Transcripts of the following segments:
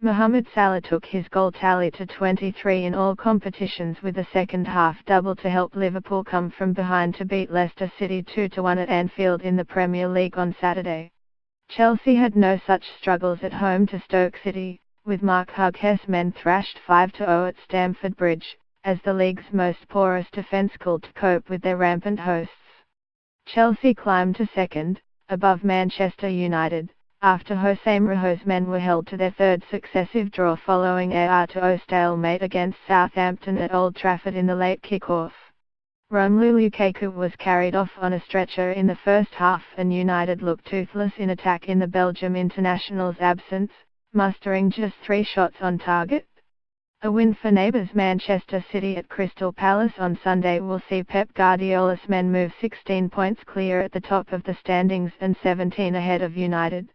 Mohamed Salah took his goal tally to 23 in all competitions with a second-half double to help Liverpool come from behind to beat Leicester City 2-1 at Anfield in the Premier League on Saturday. Chelsea had no such struggles at home to Stoke City, with Mark Hughes' men thrashed 5-0 at Stamford Bridge, as the league's most porous defence called to cope with their rampant hosts. Chelsea climbed to second, above Manchester United, after Jose Mourinho's men were held to their third successive draw following a 2-0 stalemate against Southampton at Old Trafford in the late kick-off. Romelu Lukaku was carried off on a stretcher in the first half and United looked toothless in attack in the Belgium international's absence, mustering just 3 shots on target. A win for neighbours Manchester City at Crystal Palace on Sunday will see Pep Guardiola's men move 16 points clear at the top of the standings and 17 ahead of United.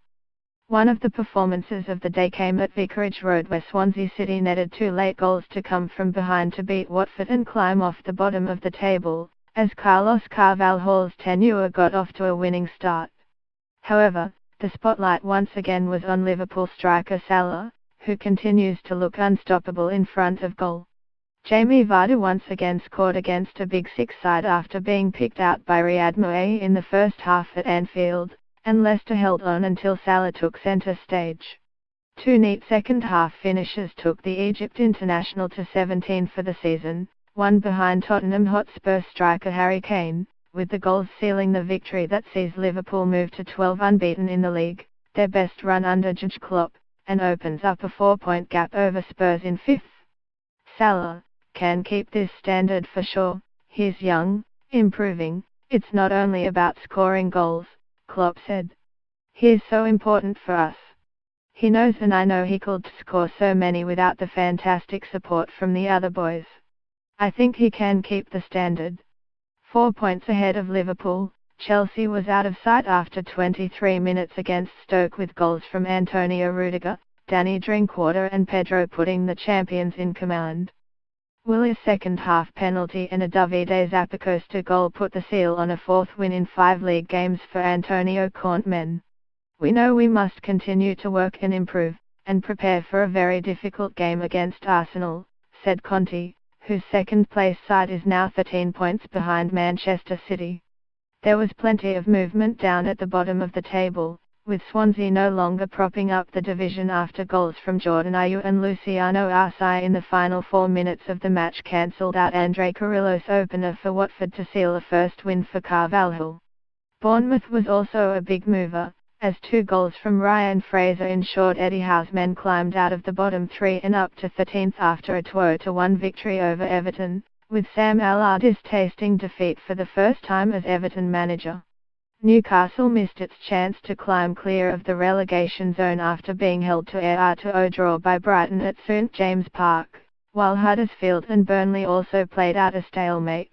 One of the performances of the day came at Vicarage Road where Swansea City netted 2 late goals to come from behind to beat Watford and climb off the bottom of the table, as Carlos Carvalhal's tenure got off to a winning start. However, the spotlight once again was on Liverpool striker Salah, who continues to look unstoppable in front of goal. Jamie Vardy once again scored against a Big Six side after being picked out by Riyad Mahrez in the first half at Anfield, and Leicester held on until Salah took centre stage. 2 neat second-half finishes took the Egypt international to 17 for the season, one behind Tottenham Hotspur striker Harry Kane, with the goals sealing the victory that sees Liverpool move to 12 unbeaten in the league, their best run under Jurgen Klopp, and opens up a 4-point gap over Spurs in 5th. Salah can keep this standard for sure. He's young, improving. It's not only about scoring goals, Klopp said. He's so important for us. He knows and I know he could score so many without the fantastic support from the other boys. I think he can keep the standard. 4 points ahead of Liverpool, Chelsea was out of sight after 23 minutes against Stoke with goals from Antonio Rudiger, Danny Drinkwater and Pedro putting the champions in command. Willi's second-half penalty and a Davide Zappacosta goal put the seal on a 4th win in 5 league games for Antonio Conte's men. We know we must continue to work and improve, and prepare for a very difficult game against Arsenal, said Conte, whose second-place side is now 13 points behind Manchester City. There was plenty of movement down at the bottom of the table, with Swansea no longer propping up the division after goals from Jordan Ayew and Luciano Arsai in the final 4 minutes of the match cancelled out Andre Carrillo's opener for Watford to seal a first win for Carvalhal. Bournemouth was also a big mover, as 2 goals from Ryan Fraser ensured Eddie Howe's men climbed out of the bottom 3 and up to 13th after a 2-1 victory over Everton, with Sam Allardyce tasting defeat for the first time as Everton manager. Newcastle missed its chance to climb clear of the relegation zone after being held to a 2-2 draw by Brighton at St James Park, while Huddersfield and Burnley also played out a stalemate.